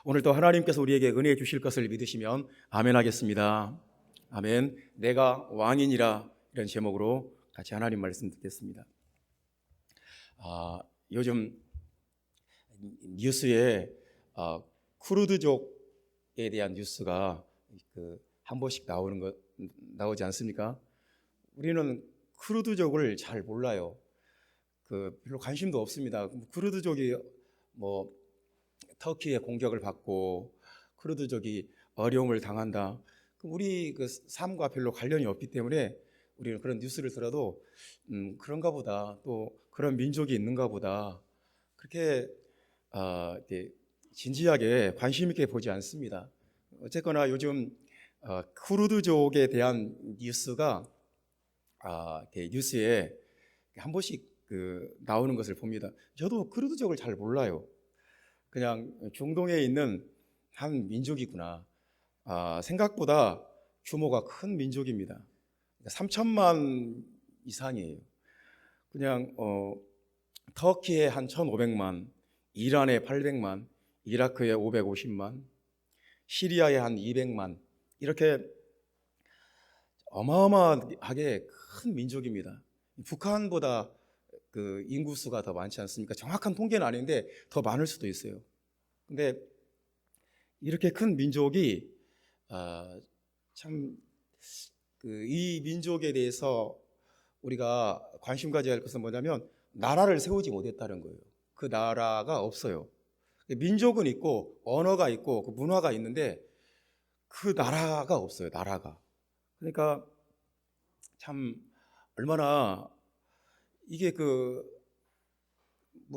오늘도 하나님께서 우리에게 은혜 주실 것을 믿으시면 아멘 하겠습니다. 아멘. 내가 왕이니라, 이런 제목으로 같이 하나님 말씀 듣겠습니다. 요즘 뉴스에 쿠르드족에 대한 뉴스가 한 번씩 나오지 않습니까? 우리는 쿠르드족을 잘 몰라요. 별로 관심도 없습니다. 쿠르드족이 터키의 공격을 받고 쿠르드족이 어려움을 당한다, 우리 삶과 별로 관련이 없기 때문에 우리는 그런 뉴스를 들어도 그런가 보다, 또 그런 민족이 있는가 보다, 그렇게 진지하게 관심 있게 보지 않습니다. 어쨌거나 요즘 쿠르드족에 대한 뉴스가 뉴스에 한 번씩 나오는 것을 봅니다. 저도 쿠르드족을 잘 몰라요. 그냥 중동에 있는 한 민족이구나. 생각보다 규모가 큰 민족입니다. 3천만 이상이에요. 그냥 터키에 한 1,500만, 이란에 800만, 이라크에 550만, 시리아에 한 200만, 이렇게 어마어마하게 큰 민족입니다. 북한보다 인구수가 더 많지 않습니까? 정확한 통계는 아닌데 더 많을 수도 있어요. 근데 이렇게 큰 민족이 참 이 민족에 대해서 우리가 관심 가져야 할 것은 뭐냐면, 나라를 세우지 못했다는 거예요. 그 나라가 없어요. 민족은 있고 언어가 있고 문화가 있는데 그 나라가 없어요. 나라가. 그러니까 참 얼마나 이게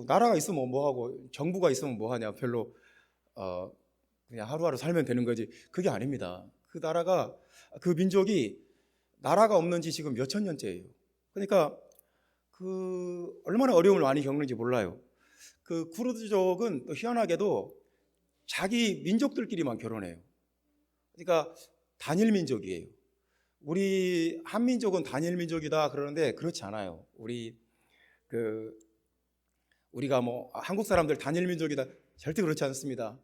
나라가 있으면 뭐하고 정부가 있으면 뭐하냐, 별로 그냥 하루하루 살면 되는 거지, 그게 아닙니다. 그 민족이 나라가 없는 지 지금 몇천 년째예요. 그러니까 얼마나 어려움을 많이 겪는지 몰라요. 쿠르드족은 또 희한하게도 자기 민족들끼리만 결혼해요. 그러니까 단일 민족이에요. 우리 한민족은 단일 민족이다 그러는데 그렇지 않아요. 우리가 한국 사람들 단일 민족이다, 절대 그렇지 않습니다.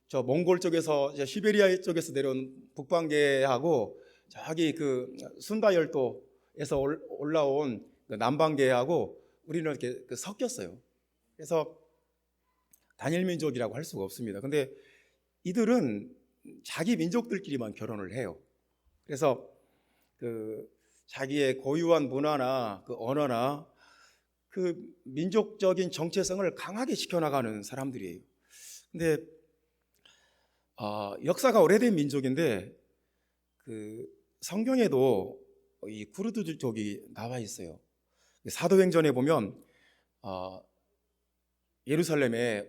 저 몽골 쪽에서, 시베리아 쪽에서 내려온 북방계하고 저기 순다 열도에서 올라온 남방계하고 우리는 이렇게 섞였어요. 그래서 단일 민족이라고 할 수가 없습니다. 근데 이들은 자기 민족들끼리만 결혼을 해요. 그래서 자기의 고유한 문화나 언어나 민족적인 정체성을 강하게 지켜나가는 사람들이에요. 근데 역사가 오래된 민족인데 성경에도 이 쿠르드족이 나와 있어요. 사도행전에 보면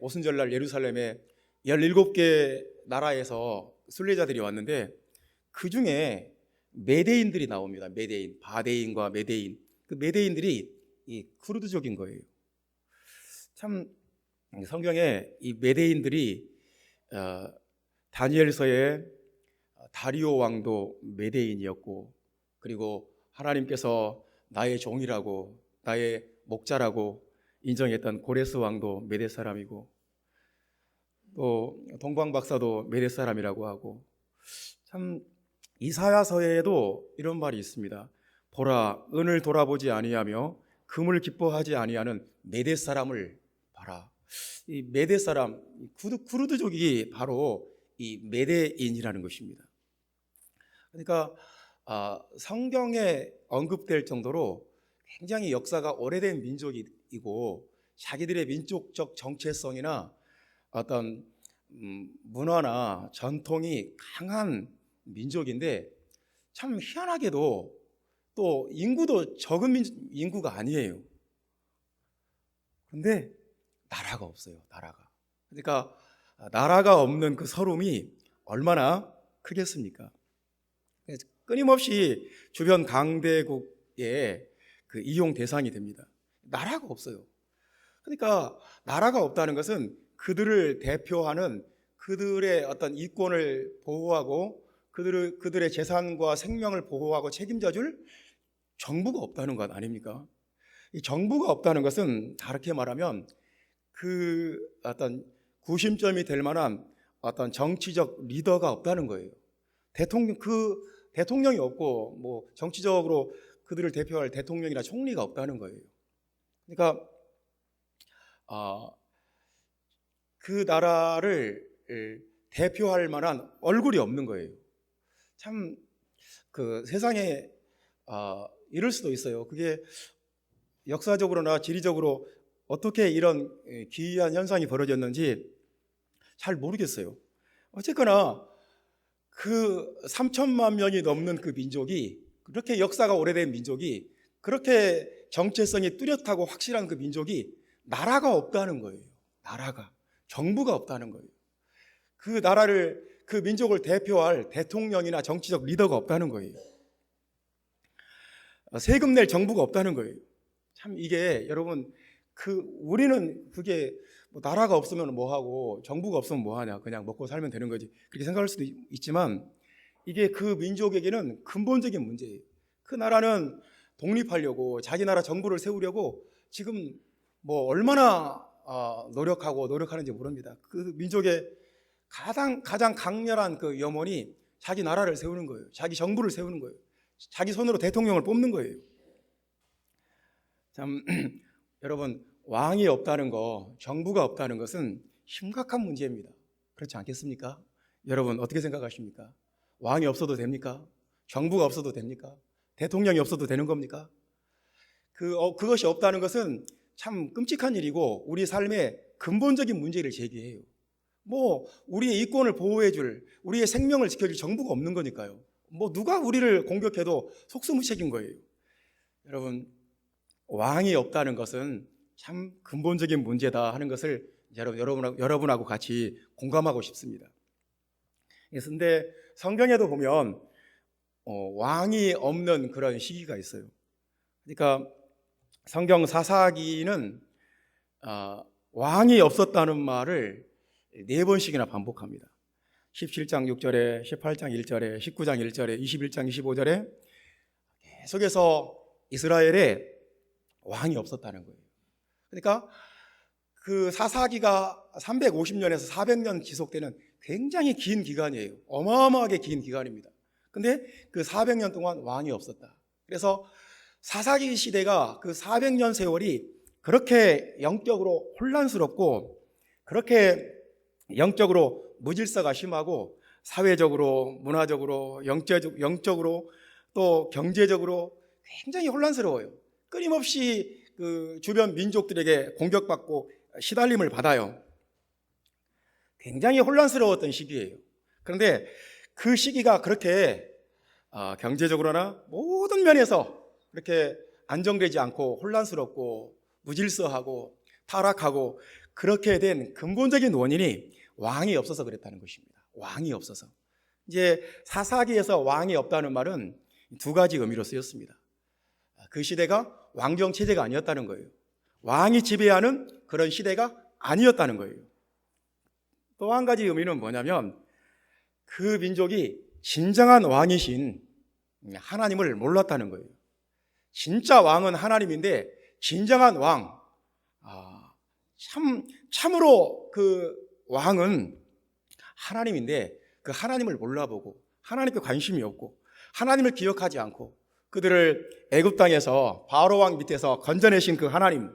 오순절날 예루살렘에 17개 나라에서 순례자들이 왔는데 그 중에 메대인들이 나옵니다. 메대인, 바데인과 메대인. 메대인들이 이 쿠르드족인 거예요. 참 성경에 이 메대인들이 다니엘서에 다리오 왕도 메대인이었고, 그리고 하나님께서 나의 종이라고, 나의 목자라고 인정했던 고레스 왕도 메대 사람이고, 또 동방 박사도 메대 사람이라고 하고, 참 이사야서에도 이런 말이 있습니다. 보라, 은을 돌아보지 아니하며 금을 기뻐하지 아니하는 메대 사람을 봐라. 이 메대 사람, 쿠르드족이 바로 이 메대인이라는 것입니다. 그러니까 성경에 언급될 정도로 굉장히 역사가 오래된 민족이고, 자기들의 민족적 정체성이나 어떤 문화나 전통이 강한 민족인데, 참 희한하게도 또 인구도 적은 인구가 아니에요. 그런데 나라가 없어요. 그러니까 나라가 없는 그 서름이 얼마나 크겠습니까? 끊임없이 주변 강대국의 이용 대상이 됩니다. 나라가 없어요. 그러니까 나라가 없다는 것은 그들을 대표하는 그들의 어떤 이권을 보호하고 그들의 재산과 생명을 보호하고 책임져 줄 정부가 없다는 것 아닙니까? 이 정부가 없다는 것은 다르게 말하면 어떤 구심점이 될 만한 어떤 정치적 리더가 없다는 거예요. 대통령이 없고 뭐 정치적으로 그들을 대표할 대통령이나 총리가 없다는 거예요. 그러니까 그 나라를 대표할 만한 얼굴이 없는 거예요. 참 그 세상에 이럴 수도 있어요. 그게 역사적으로나 지리적으로 어떻게 이런 기이한 현상이 벌어졌는지 잘 모르겠어요. 어쨌거나 그 3천만 명이 넘는 그 민족이, 그렇게 역사가 오래된 민족이, 그렇게 정체성이 뚜렷하고 확실한 그 민족이 나라가 없다는 거예요. 나라가, 정부가 없다는 거예요. 그 나라를, 그 민족을 대표할 대통령이나 정치적 리더가 없다는 거예요. 세금 낼 정부가 없다는 거예요. 참 이게 여러분, 우리는 그게 뭐 나라가 없으면 뭐 하고 정부가 없으면 뭐 하냐, 그냥 먹고 살면 되는 거지, 그렇게 생각할 수도 있지만 이게 그 민족에게는 근본적인 문제예요. 그 나라는 독립하려고, 자기 나라 정부를 세우려고 지금 뭐 얼마나 노력하는지 모릅니다. 그 민족의 가장 강렬한 그 염원이 자기 나라를 세우는 거예요. 자기 정부를 세우는 거예요. 자기 손으로 대통령을 뽑는 거예요. 참 여러분, 왕이 없다는 거, 정부가 없다는 것은 심각한 문제입니다. 그렇지 않겠습니까? 여러분 어떻게 생각하십니까? 왕이 없어도 됩니까? 정부가 없어도 됩니까? 대통령이 없어도 되는 겁니까? 그것이 없다는 것은 참 끔찍한 일이고 우리 삶의 근본적인 문제를 제기해요. 뭐 우리의 이권을 보호해줄, 우리의 생명을 지켜줄 정부가 없는 거니까요. 뭐 누가 우리를 공격해도 속수무책인 거예요. 여러분, 왕이 없다는 것은 참 근본적인 문제다 하는 것을 여러분하고 같이 공감하고 싶습니다. 그런데 성경에도 보면 왕이 없는 그런 시기가 있어요. 그러니까 성경 사사기는 왕이 없었다는 말을 4번씩이나 반복합니다. 17장 6절에, 18장 1절에, 19장 1절에, 21장 25절에 계속해서 이스라엘에 왕이 없었다는 거예요. 그러니까 그 사사기가 350년에서 400년 지속되는 굉장히 긴 기간이에요. 어마어마하게 긴 기간입니다. 근데 그 400년 동안 왕이 없었다. 그래서 사사기 시대가, 그 400년 세월이 그렇게 영적으로 혼란스럽고, 그렇게 영적으로 무질서가 심하고, 사회적으로, 문화적으로, 영적으로, 또 경제적으로 굉장히 혼란스러워요. 끊임없이 그 주변 민족들에게 공격받고 시달림을 받아요. 굉장히 혼란스러웠던 시기예요. 그런데 그 시기가 그렇게 경제적으로나 모든 면에서 그렇게 안정되지 않고 혼란스럽고 무질서하고 타락하고 그렇게 된 근본적인 원인이 왕이 없어서 그랬다는 것입니다. 왕이 없어서. 이제 사사기에서 왕이 없다는 말은 2가지 의미로 쓰였습니다. 그 시대가 왕정 체제가 아니었다는 거예요. 왕이 지배하는 그런 시대가 아니었다는 거예요. 또 한 가지 의미는 뭐냐면, 그 민족이 진정한 왕이신 하나님을 몰랐다는 거예요. 진짜 왕은 하나님인데 진정한 왕, 참으로 그 왕은 하나님인데 그 하나님을 몰라보고 하나님께 관심이 없고 하나님을 기억하지 않고, 그들을 애굽 땅에서 바로 왕 밑에서 건져내신 그 하나님,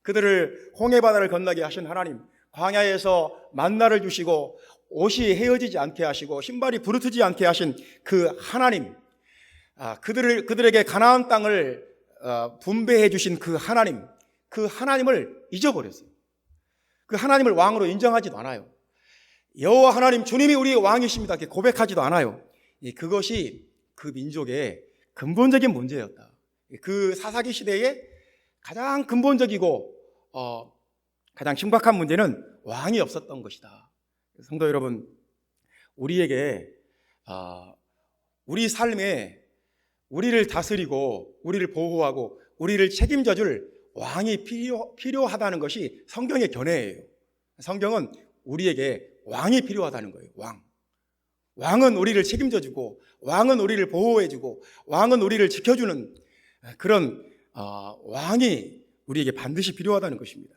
그들을 홍해바다를 건너게 하신 하나님, 광야에서 만나를 주시고 옷이 헤어지지 않게 하시고 신발이 부르트지 않게 하신 그 하나님, 그들에게 가나안 땅을 분배해 주신 그 하나님을 잊어버렸어요. 그 하나님을 왕으로 인정하지도 않아요. 여호와 하나님 주님이 우리의 왕이십니다 이렇게 고백하지도 않아요. 그것이 그 민족의 근본적인 문제였다. 그 사사기 시대의 가장 근본적이고 가장 심각한 문제는 왕이 없었던 것이다. 성도 여러분, 우리에게 우리 삶에 우리를 다스리고 우리를 보호하고 우리를 책임져줄 왕이 필요하다는 것이 성경의 견해예요. 성경은 우리에게 왕이 필요하다는 거예요. 왕은 우리를 책임져주고, 왕은 우리를 보호해주고, 왕은 우리를 지켜주는 그런 왕이 우리에게 반드시 필요하다는 것입니다.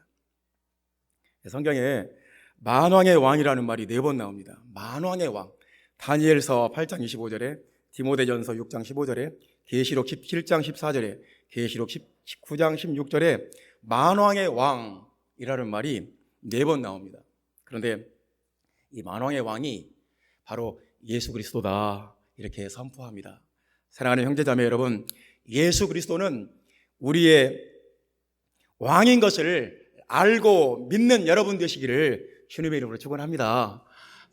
성경에 만왕의 왕이라는 말이 4번 나옵니다. 만왕의 왕. 다니엘서 8장 25절에, 디모데전서 6장 15절에, 계시록 17장 14절에, 계시록 19장 16절에 만왕의 왕이라는 말이 4번 나옵니다. 그런데 이 만왕의 왕이 바로 예수 그리스도다, 이렇게 선포합니다. 사랑하는 형제자매 여러분, 예수 그리스도는 우리의 왕인 것을 알고 믿는 여러분 되시기를 주님의 이름으로 축원합니다.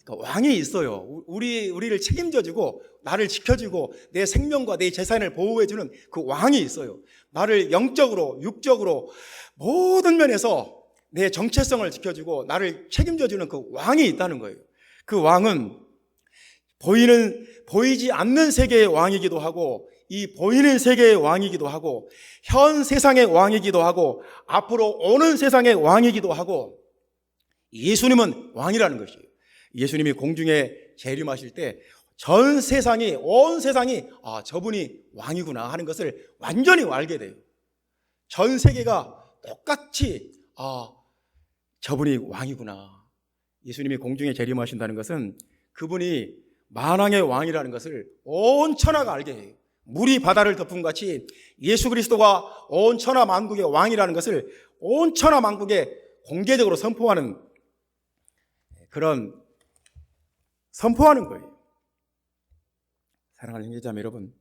그러니까 왕이 있어요. 우리를 책임져주고 나를 지켜주고 내 생명과 내 재산을 보호해주는 그 왕이 있어요. 나를 영적으로 육적으로 모든 면에서 내 정체성을 지켜주고 나를 책임져주는 그 왕이 있다는 거예요. 그 왕은 보이지 않는 세계의 왕이기도 하고, 이 보이는 세계의 왕이기도 하고, 현 세상의 왕이기도 하고, 앞으로 오는 세상의 왕이기도 하고, 예수님은 왕이라는 것이에요. 예수님이 공중에 재림하실 때 전 세상이, 온 세상이 저분이 왕이구나 하는 것을 완전히 알게 돼요. 전 세계가 똑같이 저분이 왕이구나. 예수님이 공중에 재림하신다는 것은 그분이 만왕의 왕이라는 것을 온 천하가 알게 해요. 물이 바다를 덮은 같이 예수 그리스도가 온 천하 만국의 왕이라는 것을 온 천하 만국에 공개적으로 선포하는 거예요. 사랑하는 형제자매 여러분,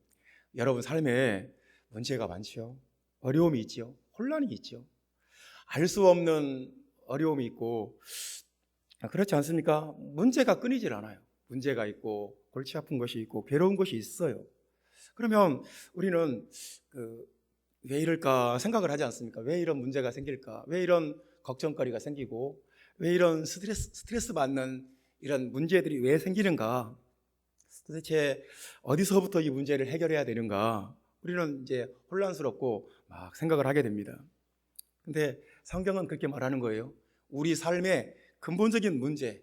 여러분 삶에 문제가 많죠. 어려움이 있죠. 혼란이 있죠. 알 수 없는 어려움이 있고, 그렇지 않습니까? 문제가 끊이질 않아요. 문제가 있고 골치 아픈 것이 있고 괴로운 것이 있어요. 그러면 우리는 왜 이럴까 생각을 하지 않습니까? 왜 이런 문제가 생길까? 왜 이런 걱정거리가 생기고, 왜 이런 스트레스 받는 이런 문제들이 왜 생기는가? 도대체 어디서부터 이 문제를 해결해야 되는가? 우리는 이제 혼란스럽고 막 생각을 하게 됩니다. 근데 성경은 그렇게 말하는 거예요. 우리 삶의 근본적인 문제,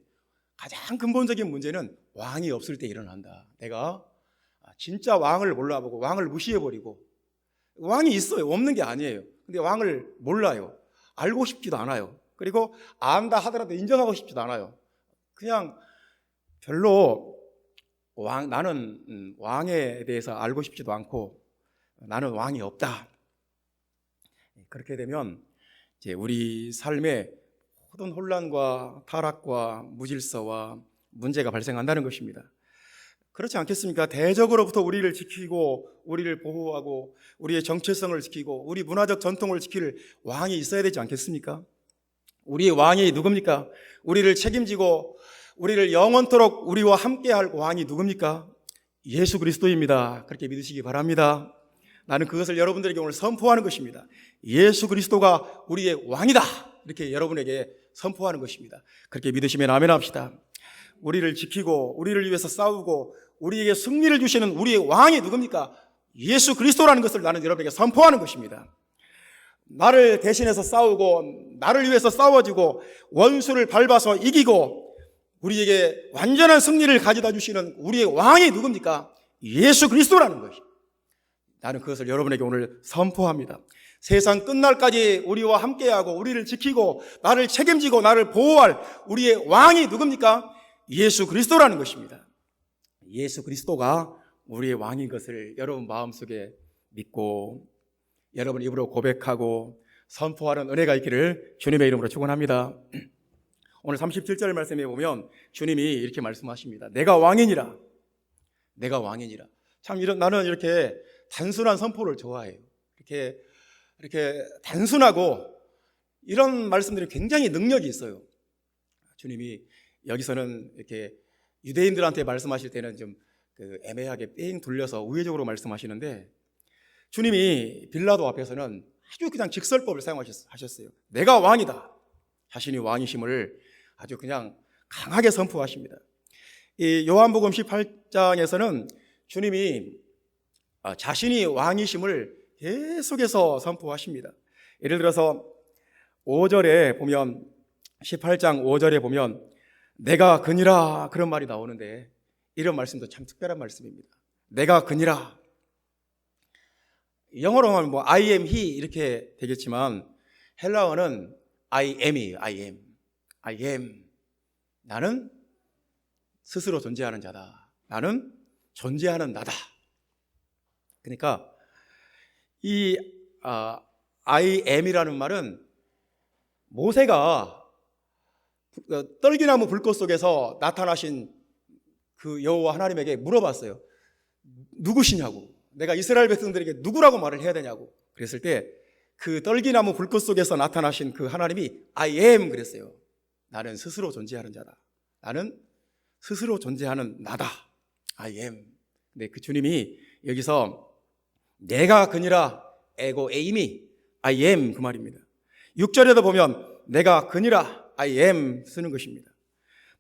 가장 근본적인 문제는 왕이 없을 때 일어난다. 내가 진짜 왕을 몰라보고 왕을 무시해버리고, 왕이 있어요. 없는 게 아니에요. 근데 왕을 몰라요. 알고 싶지도 않아요. 그리고 안다 하더라도 인정하고 싶지도 않아요. 그냥 별로 나는 왕에 대해서 알고 싶지도 않고 나는 왕이 없다. 그렇게 되면 이제 우리 삶에 모든 혼란과 타락과 무질서와 문제가 발생한다는 것입니다. 그렇지 않겠습니까? 대적으로부터 우리를 지키고 우리를 보호하고 우리의 정체성을 지키고 우리 문화적 전통을 지킬 왕이 있어야 되지 않겠습니까? 우리의 왕이 누굽니까? 우리를 책임지고 우리를 영원토록 우리와 함께할 왕이 누굽니까? 예수 그리스도입니다. 그렇게 믿으시기 바랍니다. 나는 그것을 여러분들에게 오늘 선포하는 것입니다. 예수 그리스도가 우리의 왕이다. 이렇게 여러분에게 선포하는 것입니다. 그렇게 믿으시면 아멘 합시다. 우리를 지키고 우리를 위해서 싸우고 우리에게 승리를 주시는 우리의 왕이 누굽니까? 예수 그리스도라는 것을 나는 여러분에게 선포하는 것입니다. 나를 대신해서 싸우고 나를 위해서 싸워주고 원수를 밟아서 이기고 우리에게 완전한 승리를 가져다 주시는 우리의 왕이 누굽니까? 예수 그리스도라는 것입니다. 나는 그것을 여러분에게 오늘 선포합니다. 세상 끝날까지 우리와 함께하고 우리를 지키고 나를 책임지고 나를 보호할 우리의 왕이 누굽니까? 예수 그리스도라는 것입니다. 예수 그리스도가 우리의 왕인 것을 여러분 마음속에 믿고 여러분 입으로 고백하고 선포하는 은혜가 있기를 주님의 이름으로 축원합니다. 오늘 37절 말씀에 보면 주님이 이렇게 말씀하십니다. 내가 왕이니라. 내가 왕이니라. 참 나는 이렇게 단순한 선포를 좋아해요. 이렇게 단순하고 이런 말씀들이 굉장히 능력이 있어요. 주님이 여기서는 이렇게 유대인들한테 말씀하실 때는 좀 애매하게 뺑 돌려서 우회적으로 말씀하시는데 주님이 빌라도 앞에서는 아주 그냥 직설법을 사용하셨어요. 내가 왕이다. 자신이 왕이심을 아주 그냥 강하게 선포하십니다. 이 요한복음 18장에서는 주님이 자신이 왕이심을 계속해서 선포하십니다. 예를 들어서 5절에 보면 18장 5절에 보면 내가 그니라 그런 말이 나오는데 이런 말씀도 참 특별한 말씀입니다. 내가 그니라. 영어로 하면 I am he 이렇게 되겠지만 헬라어는 I am이에요. I am. 나는 스스로 존재하는 자다. 나는 존재하는 나다. 그러니까 이 I am이라는 말은 모세가 떨기나무 불꽃 속에서 나타나신 그 여호와 하나님에게 물어봤어요. 누구시냐고. 내가 이스라엘 백성들에게 누구라고 말을 해야 되냐고. 그랬을 때 그 떨기나무 불꽃 속에서 나타나신 그 하나님이 I am 그랬어요. 나는 스스로 존재하는 자다. 나는 스스로 존재하는 나다. I am. 근데 그 주님이 여기서 내가 그니라 에고 에이미 I am 그 말입니다. 6절에도 보면 내가 그니라 I am 쓰는 것입니다.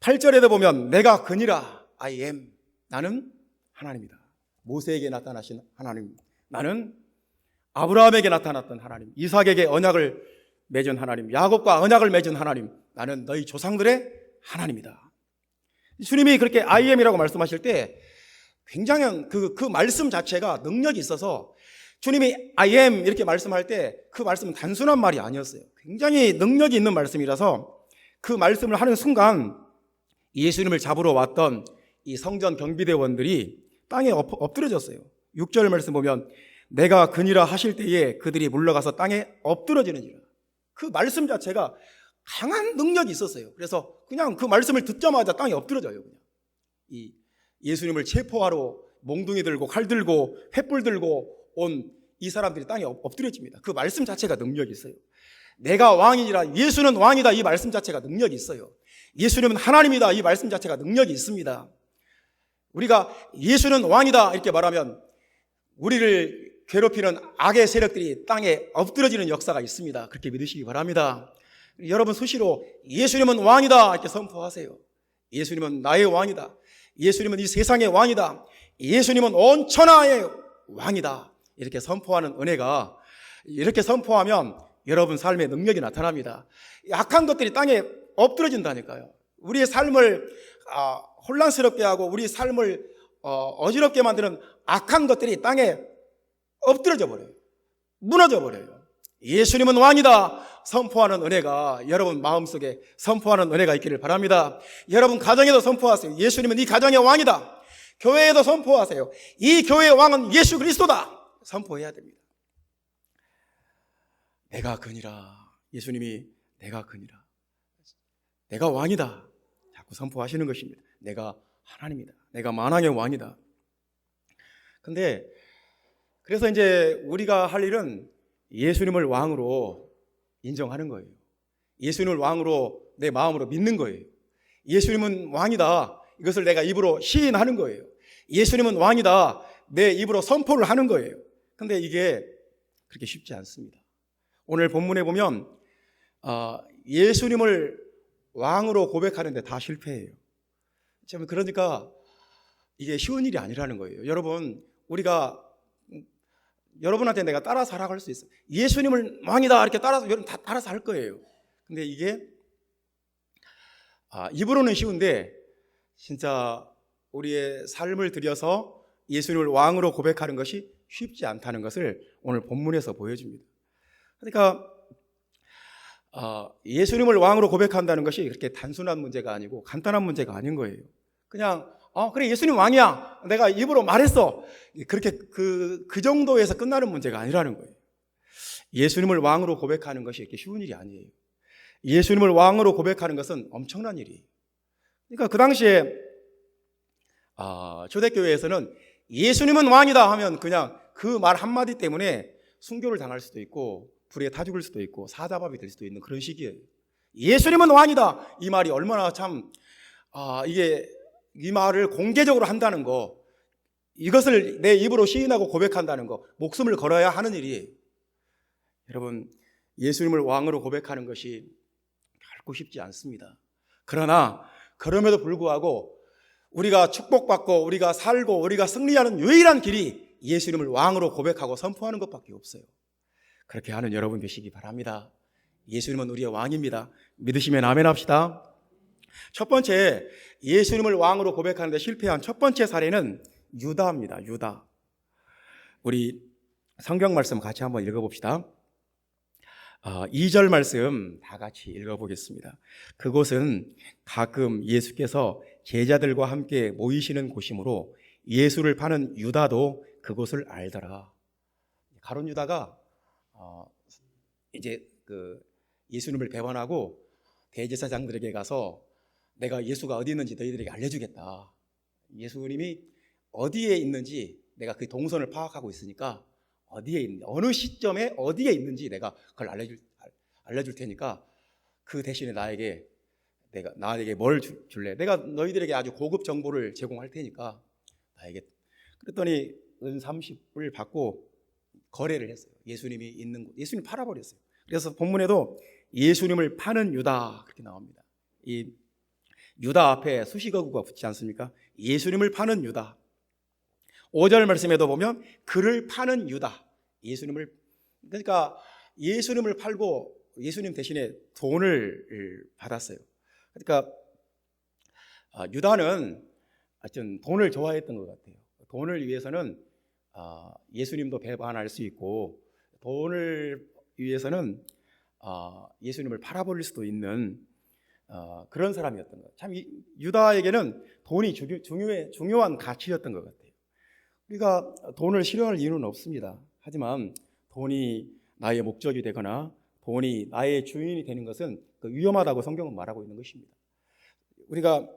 8절에도 보면 내가 그니라 I am. 나는 하나님이다. 모세에게 나타나신 하나님. 나는 아브라함에게 나타났던 하나님, 이삭에게 언약을 맺은 하나님, 야곱과 언약을 맺은 하나님. 나는 너희 조상들의 하나님이다. 주님이 그렇게 I am이라고 말씀하실 때 굉장히 그 말씀 자체가 능력이 있어서 주님이 I am 이렇게 말씀할 때 그 말씀은 단순한 말이 아니었어요. 굉장히 능력이 있는 말씀이라서 그 말씀을 하는 순간 예수님을 잡으러 왔던 이 성전 경비대원들이 땅에 엎드려졌어요. 6절 말씀 보면 내가 그니라 하실 때에 그들이 물러가서 땅에 엎드러지는지라. 그 말씀 자체가 강한 능력이 있었어요. 그래서 그냥 그 말씀을 듣자마자 땅에 엎드러져요. 그냥. 이 예수님을 체포하러 몽둥이 들고 칼 들고 횃불 들고 온 이 사람들이 땅에 엎드려집니다. 그 말씀 자체가 능력이 있어요. 내가 왕이니라, 예수는 왕이다, 이 말씀 자체가 능력이 있어요. 예수님은 하나님이다, 이 말씀 자체가 능력이 있습니다. 우리가 예수는 왕이다 이렇게 말하면 우리를 괴롭히는 악의 세력들이 땅에 엎드려지는 역사가 있습니다. 그렇게 믿으시기 바랍니다. 여러분 수시로 예수님은 왕이다 이렇게 선포하세요. 예수님은 나의 왕이다. 예수님은 이 세상의 왕이다. 예수님은 온 천하의 왕이다. 이렇게 선포하는 은혜가, 이렇게 선포하면 여러분 삶에 능력이 나타납니다. 악한 것들이 땅에 엎드러진다니까요. 우리의 삶을 혼란스럽게 하고 우리 삶을 어지럽게 만드는 악한 것들이 땅에 엎드러져 버려요. 무너져 버려요. 예수님은 왕이다 선포하는 은혜가 여러분 마음속에 선포하는 은혜가 있기를 바랍니다. 여러분 가정에도 선포하세요. 예수님은 이 가정의 왕이다. 교회에도 선포하세요. 이 교회의 왕은 예수 그리스도다. 선포해야 됩니다. 내가 그니라. 예수님이 내가 그니라. 내가 왕이다. 자꾸 선포하시는 것입니다. 내가 하나님이다. 내가 만왕의 왕이다. 근데 그래서 이제 우리가 할 일은 예수님을 왕으로 인정하는 거예요. 예수님을 왕으로 내 마음으로 믿는 거예요. 예수님은 왕이다. 이것을 내가 입으로 시인하는 거예요. 예수님은 왕이다. 내 입으로 선포를 하는 거예요. 근데 이게 그렇게 쉽지 않습니다. 오늘 본문에 보면 예수님을 왕으로 고백하는데 다 실패해요. 그러니까 이게 쉬운 일이 아니라는 거예요. 여러분, 여러분한테 내가 따라서 하라고 할 수 있어요. 예수님을 왕이다 이렇게 따라서 여러분 다 따라서 할 거예요. 근데 이게 입으로는 쉬운데 진짜 우리의 삶을 들여서 예수님을 왕으로 고백하는 것이 쉽지 않다는 것을 오늘 본문에서 보여줍니다. 그러니까 예수님을 왕으로 고백한다는 것이 그렇게 단순한 문제가 아니고 간단한 문제가 아닌 거예요. 그냥 그래 예수님 왕이야 내가 입으로 말했어 그렇게 그 정도에서 끝나는 문제가 아니라는 거예요. 예수님을 왕으로 고백하는 것이 이렇게 쉬운 일이 아니에요. 예수님을 왕으로 고백하는 것은 엄청난 일이에요. 그러니까 그 당시에 초대교회에서는 예수님은 왕이다 하면 그냥 그 말 한마디 때문에 순교를 당할 수도 있고 불에 타 죽을 수도 있고 사자밥이 될 수도 있는 그런 시기예요. 예수님은 왕이다 이 말이 얼마나 참 이 말을 공개적으로 한다는 거, 이것을 내 입으로 시인하고 고백한다는 거, 목숨을 걸어야 하는 일이에요. 여러분, 예수님을 왕으로 고백하는 것이 결코 쉽지 않습니다. 그러나 그럼에도 불구하고 우리가 축복받고 우리가 살고 우리가 승리하는 유일한 길이 예수님을 왕으로 고백하고 선포하는 것밖에 없어요. 그렇게 하는 여러분 되시기 바랍니다. 예수님은 우리의 왕입니다. 믿으시면 아멘 합시다. 첫 번째, 예수님을 왕으로 고백하는데 실패한 첫 번째 사례는 유다입니다. 유다. 우리 성경 말씀 같이 한번 읽어봅시다. 2절 말씀 다 같이 읽어보겠습니다. 그곳은 가끔 예수께서 제자들과 함께 모이시는 곳이므로 예수를 파는 유다도 그곳을 알더라. 가룟 유다가 이제 예수님을 배반하고 대제사장들에게 가서 내가 예수가 어디 있는지 너희들에게 알려주겠다. 예수님이 어디에 있는지 내가 그 동선을 파악하고 있으니까 어디에 있는지, 어느 시점에 어디에 있는지 내가 그걸 알려줄 테니까 그 대신에 나에게 뭘 줄래? 내가 너희들에게 아주 고급 정보를 제공할 테니까 나에게. 그랬더니 은 30불 받고 거래를 했어요. 예수님이 있는 곳, 예수님 팔아버렸어요. 그래서 본문에도 예수님을 파는 유다 그렇게 나옵니다. 이 유다 앞에 수식어구가 붙지 않습니까? 예수님을 파는 유다. 5절 말씀에도 보면 그를 파는 유다. 그러니까 예수님을 팔고 예수님 대신에 돈을 받았어요. 그러니까 유다는 하여튼 돈을 좋아했던 것 같아요. 돈을 위해서는 예수님도 배반할 수 있고, 돈을 위해서는 예수님을 팔아버릴 수도 있는 그런 사람이었던 거예요. 참 유다에게는 돈이 중요한 가치였던 것 같아요. 우리가 돈을 싫어할 이유는 없습니다. 하지만 돈이 나의 목적이 되거나 돈이 나의 주인이 되는 것은 위험하다고 성경은 말하고 있는 것입니다. 우리가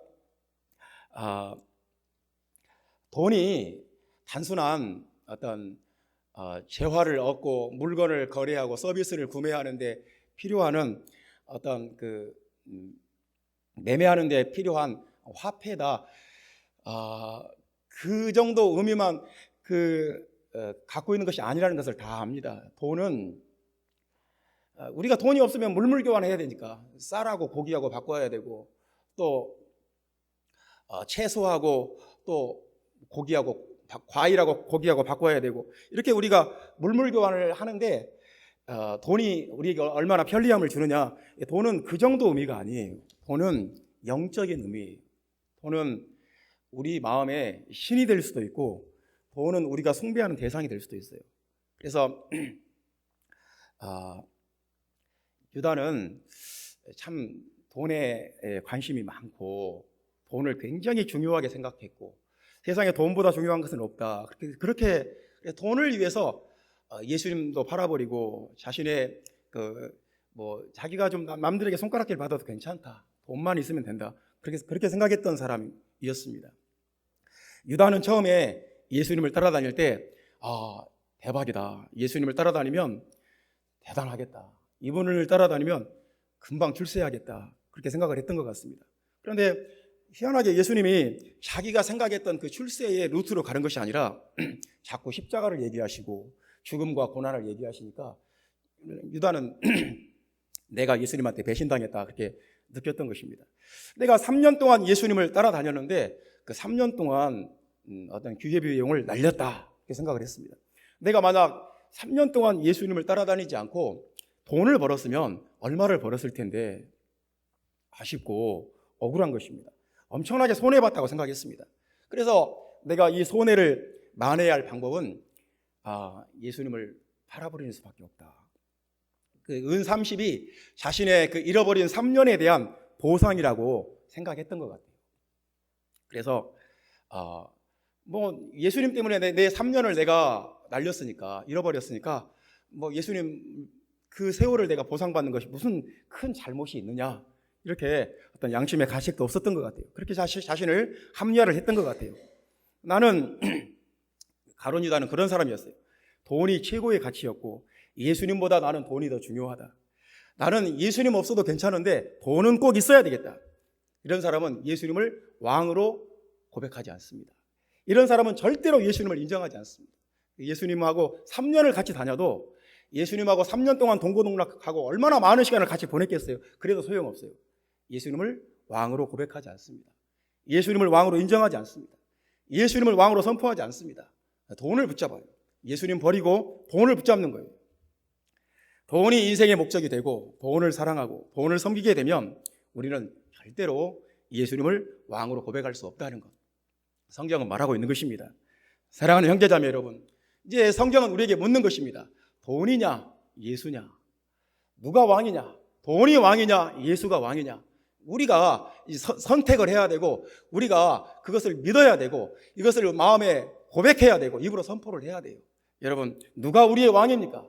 돈이 단순한 어떤 재화를 얻고 물건을 거래하고 서비스를 구매하는데 필요한 어떤 매매하는 데 필요한 화폐다. 그 정도 의미만 갖고 있는 것이 아니라는 것을 다 압니다. 돈은 우리가 돈이 없으면 물물 교환해야 되니까 쌀하고 고기하고 바꿔야 되고, 또 채소하고 또 고기하고 과일하고 고기하고 바꿔야 되고, 이렇게 우리가 물물 교환을 하는데 돈이 우리에게 얼마나 편리함을 주느냐. 돈은 그 정도 의미가 아니에요. 돈은 영적인 의미예요. 돈은 우리 마음에 신이 될 수도 있고, 돈은 우리가 숭배하는 대상이 될 수도 있어요. 그래서 유다는 참 돈에 관심이 많고 돈을 굉장히 중요하게 생각했고, 세상에 돈보다 중요한 것은 없다. 그렇게 돈을 위해서 예수님도 팔아버리고 자신의 자기가 좀 남들에게 손가락질 받아도 괜찮다. 돈만 있으면 된다. 그렇게 생각했던 사람이었습니다. 유다는 처음에 예수님을 따라다닐 때 대박이다. 예수님을 따라다니면 대단하겠다. 이분을 따라다니면 금방 출세하겠다. 그렇게 생각을 했던 것 같습니다. 그런데 희한하게 예수님이 자기가 생각했던 그 출세의 루트로 가는 것이 아니라 자꾸 십자가를 얘기하시고 죽음과 고난을 얘기하시니까 유다는 내가 예수님한테 배신당했다 그렇게 느꼈던 것입니다. 내가 3년 동안 예수님을 따라다녔는데 그 3년 동안 어떤 기회비용을 날렸다 이렇게 생각을 했습니다. 내가 만약 3년 동안 예수님을 따라다니지 않고 돈을 벌었으면 얼마를 벌었을 텐데 아쉽고 억울한 것입니다. 엄청나게 손해봤다고 생각했습니다. 그래서 내가 이 손해를 만회해야 할 방법은 예수님을 팔아버리는 수밖에 없다. 은 30이 자신의 잃어버린 3년에 대한 보상이라고 생각했던 것 같아요. 그래서 예수님 때문에 내 3년을 내가 날렸으니까, 잃어버렸으니까 예수님 그 세월을 내가 보상받는 것이 무슨 큰 잘못이 있느냐, 이렇게 어떤 양심의 가책도 없었던 것 같아요. 그렇게 자신을 합리화를 했던 것 같아요. 나는 가룟 유다는 그런 사람이었어요. 돈이 최고의 가치였고 예수님보다 나는 돈이 더 중요하다. 나는 예수님 없어도 괜찮은데 돈은 꼭 있어야 되겠다. 이런 사람은 예수님을 왕으로 고백하지 않습니다. 이런 사람은 절대로 예수님을 인정하지 않습니다. 예수님하고 3년을 같이 다녀도 예수님하고 3년 동안 동고동락하고 얼마나 많은 시간을 같이 보냈겠어요. 그래도 소용없어요. 예수님을 왕으로 고백하지 않습니다. 예수님을 왕으로 인정하지 않습니다. 예수님을 왕으로 선포하지 않습니다. 돈을 붙잡아요. 예수님 버리고 돈을 붙잡는 거예요. 돈이 인생의 목적이 되고 돈을 사랑하고 돈을 섬기게 되면 우리는 절대로 예수님을 왕으로 고백할 수 없다는 것, 성경은 말하고 있는 것입니다. 사랑하는 형제자매 여러분, 이제 성경은 우리에게 묻는 것입니다. 돈이냐 예수냐? 누가 왕이냐? 돈이 왕이냐? 예수가 왕이냐? 우리가 선택을 해야 되고, 우리가 그것을 믿어야 되고, 이것을 마음에 고백해야 되고, 입으로 선포를 해야 돼요. 여러분, 누가 우리의 왕입니까?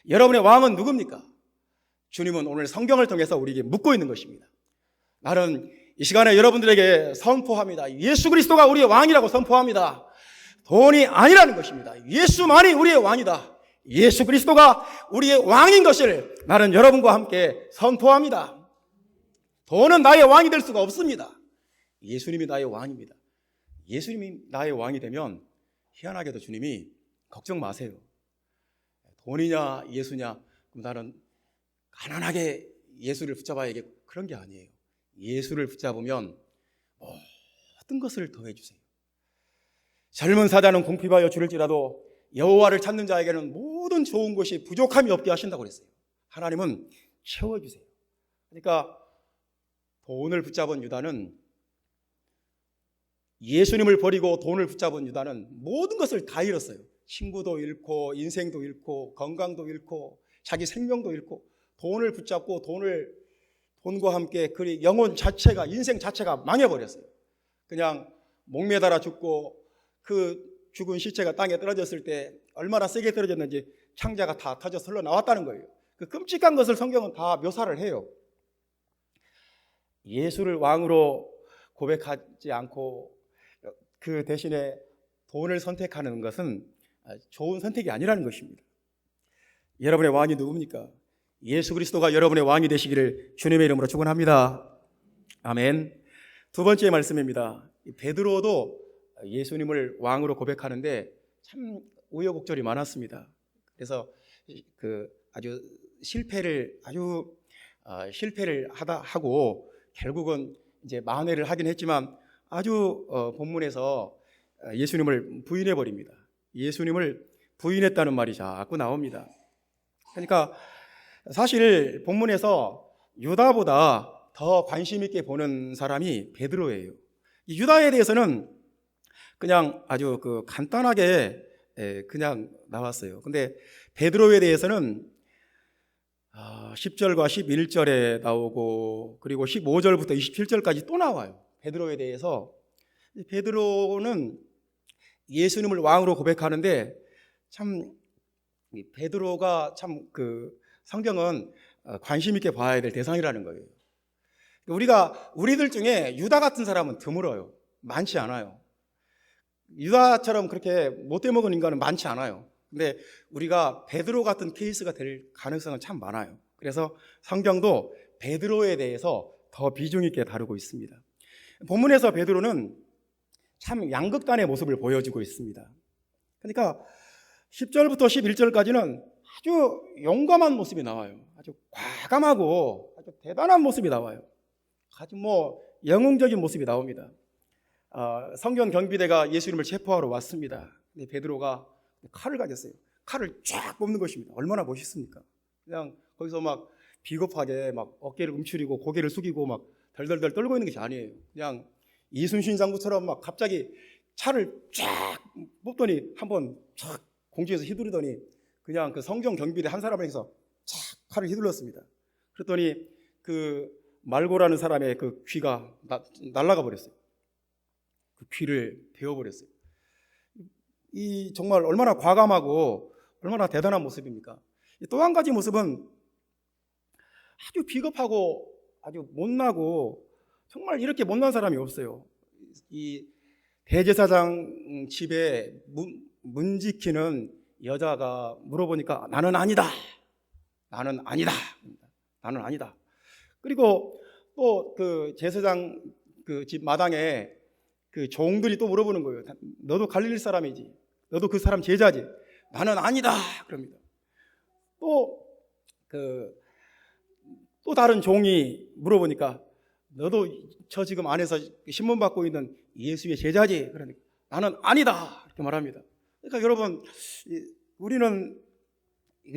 여러분의 왕은 누굽니까? 주님은 오늘 성경을 통해서 우리에게 묻고 있는 것입니다. 나는 이 시간에 여러분들에게 선포합니다. 예수 그리스도가 우리의 왕이라고 선포합니다. 돈이 아니라는 것입니다. 예수만이 우리의 왕이다. 예수 그리스도가 우리의 왕인 것을 나는 여러분과 함께 선포합니다. 돈은 나의 왕이 될 수가 없습니다. 예수님이 나의 왕입니다. 예수님이 나의 왕이 되면 희한하게도 주님이 걱정 마세요. 돈이냐 예수냐, 그럼 나는 가난하게 예수를 붙잡아야겠, 그런 게 아니에요. 예수를 붙잡으면 모든 것을 더해 주세요. 젊은 사자는 궁핍하여 줄일지라도 여호와를 찾는 자에게는 모든 좋은 것이 부족함이 없게 하신다고 그랬어요. 하나님은 채워주세요. 그러니까 돈을 붙잡은 유다는, 예수님을 버리고 돈을 붙잡은 유다는 모든 것을 다 잃었어요. 친구도 잃고, 인생도 잃고, 건강도 잃고, 자기 생명도 잃고, 돈을 붙잡고 돈과 함께 그 영혼 자체가, 인생 자체가 망해버렸어요. 그냥 목매달아 죽고, 그 죽은 시체가 땅에 떨어졌을 때 얼마나 세게 떨어졌는지 창자가 다 터져 흘러 나왔다는 거예요. 그 끔찍한 것을 성경은 다 묘사를 해요. 예수를 왕으로 고백하지 않고 그 대신에 돈을 선택하는 것은 좋은 선택이 아니라는 것입니다. 여러분의 왕이 누굽니까? 예수 그리스도가 여러분의 왕이 되시기를 주님의 이름으로 축원합니다. 아멘. 두 번째 말씀입니다. 베드로도 예수님을 왕으로 고백하는데 참 우여곡절이 많았습니다. 그래서 아주 실패를 하고 결국은 이제 만회를 하긴 했지만 아주 본문에서 예수님을 부인해 버립니다. 예수님을 부인했다는 말이 자꾸 나옵니다. 그러니까 사실 본문에서 유다보다 더 관심 있게 보는 사람이 베드로예요. 이 유다에 대해서는 그냥 아주 간단하게 그냥 나왔어요. 근데 베드로에 대해서는 10절과 11절에 나오고, 그리고 15절부터 27절까지 또 나와요. 베드로에 대해서. 베드로는 예수님을 왕으로 고백하는데 참 베드로가 참 성경은 관심 있게 봐야 될 대상이라는 거예요. 우리들 중에 유다 같은 사람은 드물어요. 많지 않아요. 유다처럼 그렇게 못돼 먹은 인간은 많지 않아요. 근데 우리가 베드로 같은 케이스가 될 가능성은 참 많아요. 그래서 성경도 베드로에 대해서 더 비중 있게 다루고 있습니다. 본문에서 베드로는 참 양극단의 모습을 보여주고 있습니다. 그러니까 10절부터 11절까지는 아주 용감한 모습이 나와요. 아주 과감하고 아주 대단한 모습이 나와요. 아주 영웅적인 모습이 나옵니다. 성경 경비대가 예수님을 체포하러 왔습니다. 근데 베드로가 칼을 가졌어요. 칼을 쫙 뽑는 것입니다. 얼마나 멋있습니까? 그냥 거기서 막 비겁하게 막 어깨를 움츠리고 고개를 숙이고 막 덜덜덜 떨고 있는 것이 아니에요. 그냥 이순신 장군처럼 막 갑자기 차를 쫙 뽑더니 한번 쫙 공중에서 휘두르더니 그냥 그 성경 경비대 한 사람을 해서 쫙 칼을 휘둘렀습니다. 그랬더니 그 말고라는 사람의 그 귀가 날아가 버렸어요. 그 귀를 베어버렸어요. 이 정말 얼마나 과감하고 얼마나 대단한 모습입니까? 또 한 가지 모습은 아주 비겁하고 아주 못나고, 정말 이렇게 못난 사람이 없어요. 이 대제사장 집에 문 지키는 여자가 물어보니까 나는 아니다. 나는 아니다. 나는 아니다. 그리고 또 그 제사장 그 집 마당에 그 종들이 또 물어보는 거예요. 너도 갈릴리 사람이지? 너도 그 사람 제자지? 나는 아니다. 그럽니다. 또 다른 종이 물어보니까 너도 저 지금 안에서 신문 받고 있는 예수의 제자지? 그러니까 나는 아니다. 이렇게 말합니다. 그러니까 여러분, 우리는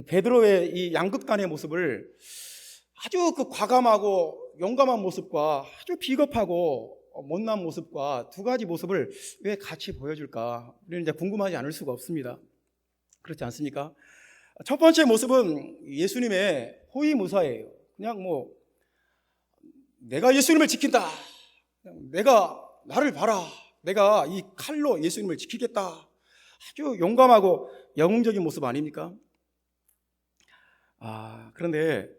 베드로의 이 양극단의 모습을 아주 과감하고 용감한 모습과 아주 비겁하고 못난 모습과 두 가지 모습을 왜 같이 보여줄까? 우리는 이제 궁금하지 않을 수가 없습니다. 그렇지 않습니까? 첫 번째 모습은 예수님의 호위무사예요. 그냥 뭐 내가 예수님을 지킨다. 내가 나를 봐라. 내가 이 칼로 예수님을 지키겠다. 아주 용감하고 영웅적인 모습 아닙니까? 그런데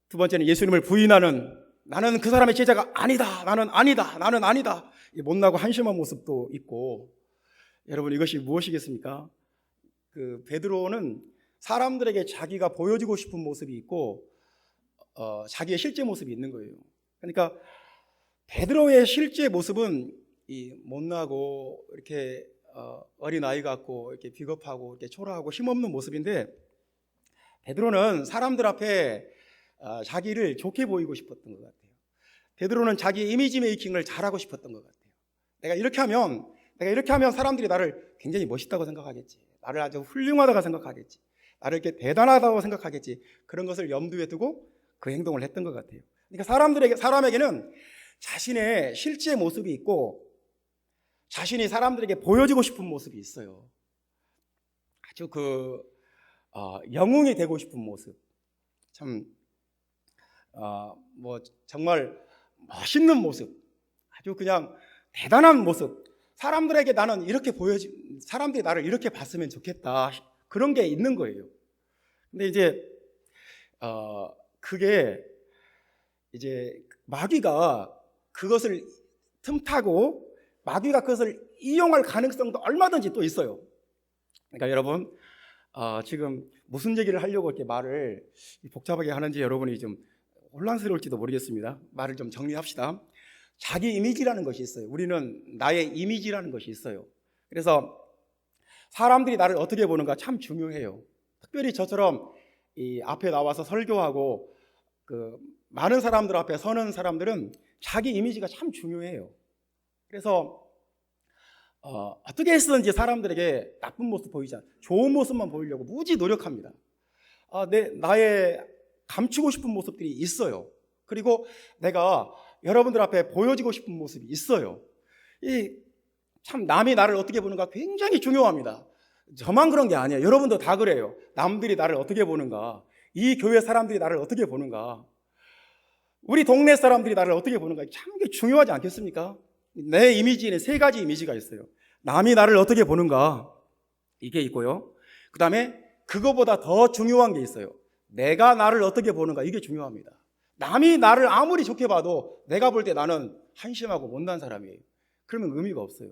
두 번째는 예수님을 부인하는, 나는 그 사람의 제자가 아니다. 나는 아니다. 못나고 한심한 모습도 있고. 여러분, 이것이 무엇이겠습니까? 그 베드로는 사람들에게 자기가 보여주고 싶은 모습이 있고 자기의 실제 모습이 있는 거예요. 그러니까 베드로의 실제 모습은 이 못나고 이렇게 어린 아이 같고 이렇게 비겁하고 이렇게 초라하고 힘없는 모습인데, 베드로는 사람들 앞에 자기를 좋게 보이고 싶었던 것 같아요. 베드로는 자기 이미지 메이킹을 잘하고 싶었던 것 같아요. 내가 이렇게 하면 사람들이 나를 굉장히 멋있다고 생각하겠지. 나를 아주 훌륭하다고 생각하겠지. 나를 이렇게 대단하다고 생각하겠지. 그런 것을 염두에 두고 그 행동을 했던 것 같아요. 그러니까 사람에게는 자신의 실제 모습이 있고 자신이 사람들에게 보여주고 싶은 모습이 있어요. 아주 영웅이 되고 싶은 모습. 참, 정말 멋있는 모습. 아주 그냥 대단한 모습. 사람들에게 나는 이렇게 사람들이 나를 이렇게 봤으면 좋겠다. 그런 게 있는 거예요. 근데 이제, 그게 이제 마귀가 그것을 틈타고 마귀가 그것을 이용할 가능성도 얼마든지 또 있어요. 그러니까 여러분, 지금 무슨 얘기를 하려고 이렇게 말을 복잡하게 하는지 여러분이 좀 혼란스러울지도 모르겠습니다. 말을 좀 정리합시다. 자기 이미지라는 것이 있어요. 우리는 나의 이미지라는 것이 있어요. 그래서 사람들이 나를 어떻게 보는가 참 중요해요. 특별히 저처럼 이 앞에 나와서 설교하고 많은 사람들 앞에 서는 사람들은 자기 이미지가 참 중요해요. 그래서 어떻게 해서든지 사람들에게 나쁜 모습 보이지 않아요. 좋은 모습만 보이려고 무지 노력합니다. 나의 감추고 싶은 모습들이 있어요. 그리고 내가 여러분들 앞에 보여지고 싶은 모습이 있어요. 참 남이 나를 어떻게 보는가 굉장히 중요합니다. 저만 그런 게 아니에요. 여러분도 다 그래요. 남들이 나를 어떻게 보는가, 이 교회 사람들이 나를 어떻게 보는가, 우리 동네 사람들이 나를 어떻게 보는가, 참 이게 중요하지 않겠습니까? 내 이미지에는 세 가지 이미지가 있어요. 남이 나를 어떻게 보는가, 이게 있고요. 그 다음에 그거보다 더 중요한 게 있어요. 내가 나를 어떻게 보는가, 이게 중요합니다. 남이 나를 아무리 좋게 봐도 내가 볼 때 나는 한심하고 못난 사람이에요. 그러면 의미가 없어요.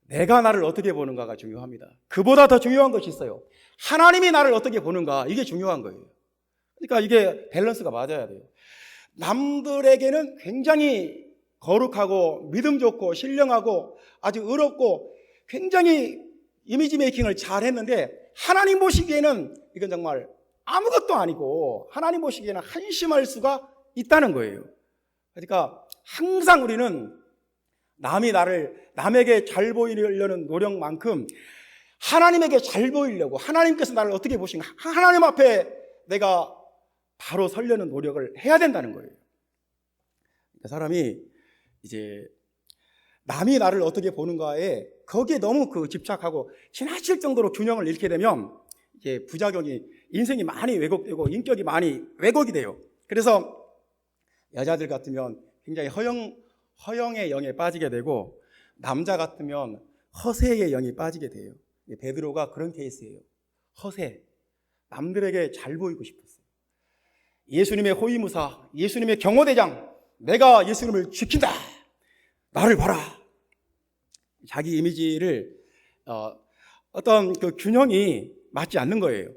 내가 나를 어떻게 보는가가 중요합니다. 그보다 더 중요한 것이 있어요. 하나님이 나를 어떻게 보는가, 이게 중요한 거예요. 그러니까 이게 밸런스가 맞아야 돼요. 남들에게는 굉장히 거룩하고 믿음 좋고 신령하고 아주 의롭고 굉장히 이미지 메이킹을 잘 했는데, 하나님 보시기에는 이건 정말 아무것도 아니고 하나님 보시기에는 한심할 수가 있다는 거예요. 그러니까 항상 우리는 남에게 잘 보이려는 노력만큼 하나님에게 잘 보이려고, 하나님께서 나를 어떻게 보시는가, 하나님 앞에 내가 바로 서려는 노력을 해야 된다는 거예요. 그러니까 사람이 이제 남이 나를 어떻게 보는가에 거기에 너무 집착하고 지나칠 정도로 균형을 잃게 되면 이게 부작용이, 인생이 많이 왜곡되고 인격이 많이 왜곡이 돼요. 그래서 여자들 같으면 굉장히 허영의 영에 빠지게 되고, 남자 같으면 허세의 영이 빠지게 돼요. 베드로가 그런 케이스예요. 허세, 남들에게 잘 보이고 싶었어요. 예수님의 호위무사, 예수님의 경호대장, 내가 예수님을 지킨다, 나를 봐라. 자기 이미지를 어떤 그 균형이 맞지 않는 거예요.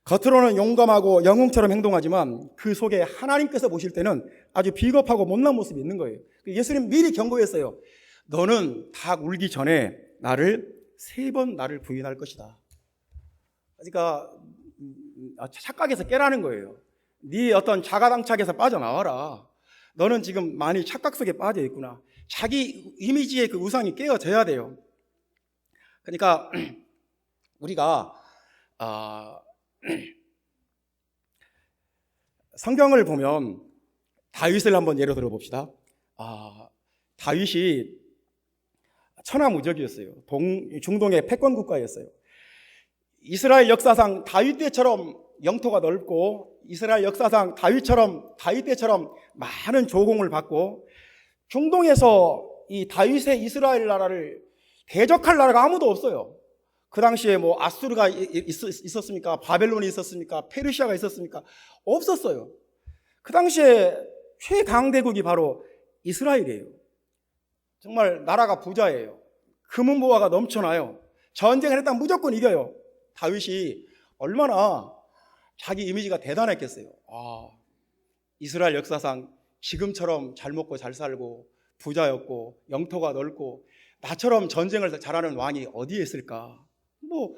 겉으로는 용감하고 영웅처럼 행동하지만 그 속에 하나님께서 보실 때는 아주 비겁하고 못난 모습이 있는 거예요. 예수님 미리 경고했어요. 너는 닭 울기 전에 3번 나를 부인할 것이다. 그러니까 착각에서 깨라는 거예요. 네 어떤 자가당착에서 빠져나와라. 너는 지금 많이 착각 속에 빠져 있구나. 자기 이미지의 그 우상이 깨어져야 돼요. 그러니까 우리가 성경을 보면 다윗을 한번 예로 들어봅시다. 다윗이 천하무적이었어요. 중동의 패권 국가였어요. 이스라엘 역사상 다윗 때처럼 영토가 넓고 이스라엘 역사상 다윗 때처럼 많은 조공을 받고 중동에서 이 다윗의 이스라엘 나라를 대적할 나라가 아무도 없어요. 그 당시에 뭐 아수르가 있었습니까? 바벨론이 있었습니까? 페르시아가 있었습니까? 없었어요. 그 당시에 최강대국이 바로 이스라엘이에요. 정말 나라가 부자예요. 금은보화가 넘쳐나요. 전쟁을 했다면 무조건 이겨요. 다윗이 얼마나 자기 이미지가 대단했겠어요. 이스라엘 역사상 지금처럼 잘 먹고 잘 살고 부자였고 영토가 넓고 나처럼 전쟁을 잘하는 왕이 어디에 있을까? 뭐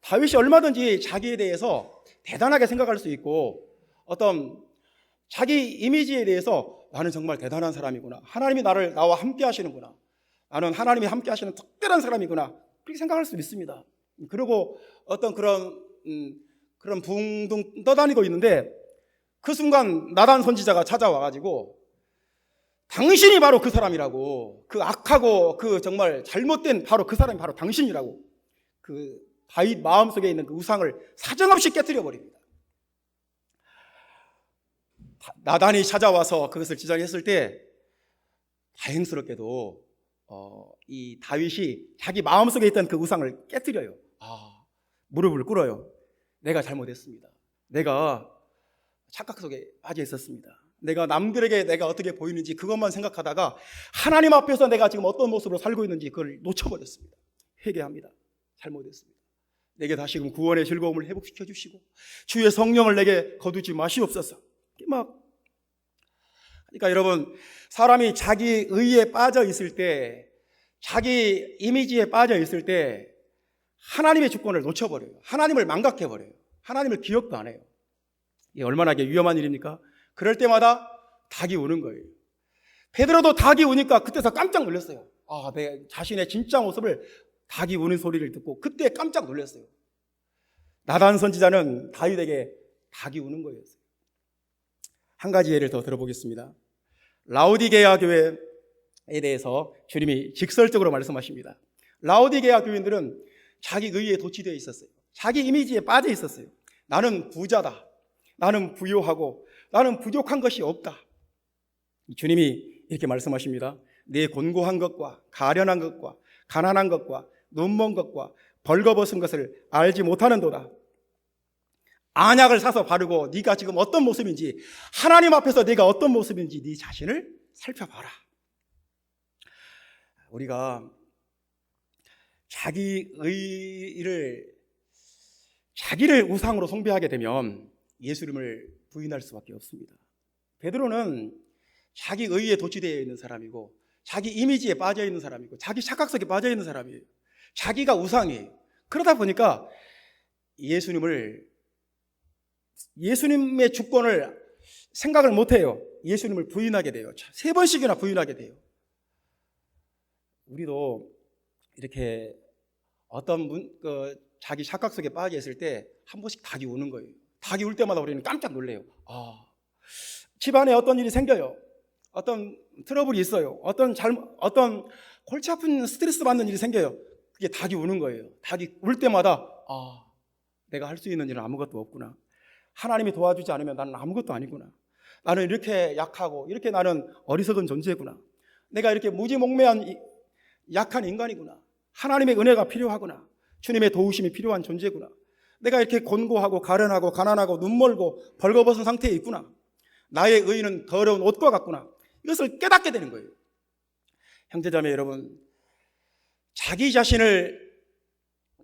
다윗이 얼마든지 자기에 대해서 대단하게 생각할 수 있고 어떤 자기 이미지에 대해서 나는 정말 대단한 사람이구나. 하나님이 나와 함께 하시는구나. 나는 하나님이 함께 하시는 특별한 사람이구나. 그렇게 생각할 수 있습니다. 그리고 어떤 그런 붕둥 떠다니고 있는데 그 순간 나단 선지자가 찾아와가지고 당신이 바로 그 사람이라고, 그 악하고 그 정말 잘못된 바로 그 사람이 바로 당신이라고, 그 다윗 마음속에 있는 그 우상을 사정없이 깨뜨려 버립니다. 나단이 찾아와서 그것을 지적했을 때 다행스럽게도 이 다윗이 자기 마음속에 있던 그 우상을 깨뜨려요. 무릎을 꿇어요. 내가 잘못했습니다. 내가 착각 속에 빠져 있었습니다. 내가 남들에게 내가 어떻게 보이는지 그것만 생각하다가 하나님 앞에서 내가 지금 어떤 모습으로 살고 있는지 그걸 놓쳐버렸습니다. 회개합니다. 잘못했습니다. 내게 다시금 구원의 즐거움을 회복시켜 주시고 주의 성령을 내게 거두지 마시옵소서. 그러니까 여러분, 사람이 자기 의에 빠져 있을 때, 자기 이미지에 빠져 있을 때 하나님의 주권을 놓쳐버려요. 하나님을 망각해버려요. 하나님을 기억도 안 해요. 이게 얼마나 위험한 일입니까? 그럴 때마다 닭이 우는 거예요. 베드로도 닭이 우니까 그때서 깜짝 놀랐어요. 내 자신의 진짜 모습을 닭이 우는 소리를 듣고 그때 깜짝 놀랐어요. 나단 선지자는 다윗에게 닭이 우는 거였어요. 한 가지 예를 더 들어보겠습니다. 라오디게아 교회에 대해서 주님이 직설적으로 말씀하십니다. 라오디게아 교인들은 자기 의에 도취되어 있었어요. 자기 이미지에 빠져 있었어요. 나는 부자다. 나는 부유하고 나는 부족한 것이 없다. 주님이 이렇게 말씀하십니다. 내 곤고한 것과 가련한 것과 가난한 것과 눈먼 것과 벌거벗은 것을 알지 못하는도다. 안약을 사서 바르고 네가 지금 어떤 모습인지, 하나님 앞에서 네가 어떤 모습인지 네 자신을 살펴봐라. 우리가 자기를 우상으로 숭배하게 되면 예수님을 부인할 수밖에 없습니다. 베드로는 자기 의에 도취되어 있는 사람이고 자기 이미지에 빠져 있는 사람이고 자기 착각 속에 빠져 있는 사람이에요. 자기가 우상이에요. 그러다 보니까 예수님의 주권을 생각을 못해요. 예수님을 부인하게 돼요. 3번씩이나 부인하게 돼요. 우리도 이렇게 자기 착각 속에 빠져 있을 때 한 번씩 닭이 우는 거예요. 닭이 울 때마다 우리는 깜짝 놀래요. 집안에 어떤 일이 생겨요. 어떤 트러블이 있어요. 어떤 골치 아픈 스트레스 받는 일이 생겨요. 그게 닭이 우는 거예요. 닭이 울 때마다 내가 할 수 있는 일은 아무것도 없구나. 하나님이 도와주지 않으면 나는 아무것도 아니구나. 나는 이렇게 약하고 이렇게 나는 어리석은 존재구나. 내가 이렇게 무지몽매한 약한 인간이구나. 하나님의 은혜가 필요하구나. 주님의 도우심이 필요한 존재구나. 내가 이렇게 곤고하고 가련하고 가난하고 눈멀고 벌거벗은 상태에 있구나. 나의 의는 더러운 옷과 같구나. 이것을 깨닫게 되는 거예요. 형제자매 여러분, 자기 자신을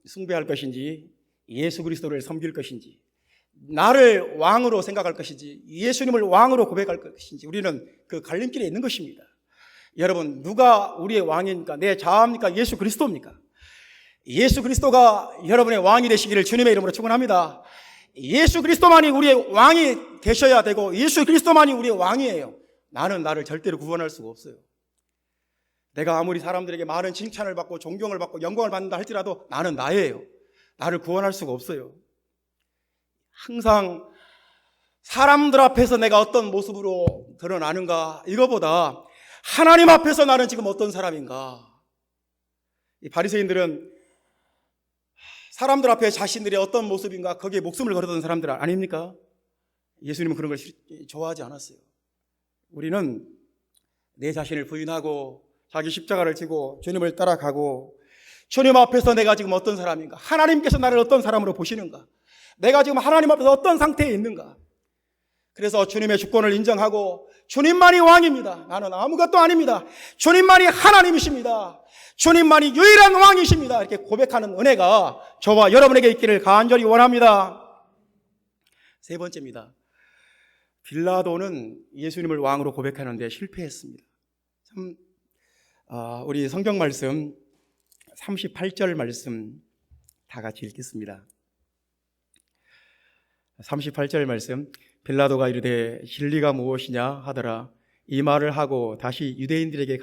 숭배할 것인지 예수 그리스도를 섬길 것인지, 나를 왕으로 생각할 것인지 예수님을 왕으로 고백할 것인지 우리는 그 갈림길에 있는 것입니다. 여러분, 누가 우리의 왕입니까? 내 자아입니까? 예수 그리스도입니까? 예수 그리스도가 여러분의 왕이 되시기를 주님의 이름으로 축원합니다. 예수 그리스도만이 우리의 왕이 되셔야 되고 예수 그리스도만이 우리의 왕이에요. 나는 나를 절대로 구원할 수가 없어요. 내가 아무리 사람들에게 많은 칭찬을 받고 존경을 받고 영광을 받는다 할지라도 나는 나예요. 나를 구원할 수가 없어요. 항상 사람들 앞에서 내가 어떤 모습으로 드러나는가, 이거보다 하나님 앞에서 나는 지금 어떤 사람인가. 이 바리새인들은 사람들 앞에 자신들의 어떤 모습인가 거기에 목숨을 걸었던 사람들 아닙니까? 예수님은 그런 걸 좋아하지 않았어요. 우리는 내 자신을 부인하고 자기 십자가를 지고 주님을 따라가고, 주님 앞에서 내가 지금 어떤 사람인가, 하나님께서 나를 어떤 사람으로 보시는가, 내가 지금 하나님 앞에서 어떤 상태에 있는가, 그래서 주님의 주권을 인정하고 주님만이 왕입니다, 나는 아무것도 아닙니다, 주님만이 하나님이십니다, 주님만이 유일한 왕이십니다, 이렇게 고백하는 은혜가 저와 여러분에게 있기를 간절히 원합니다. 세 번째입니다. 빌라도는 예수님을 왕으로 고백하는데 실패했습니다. 참, 우리 성경 말씀 38절 말씀 다 같이 읽겠습니다. 38절 말씀, 빌라도가 이르되 진리가 무엇이냐 하더라. 이 말을 하고 다시 유대인들에게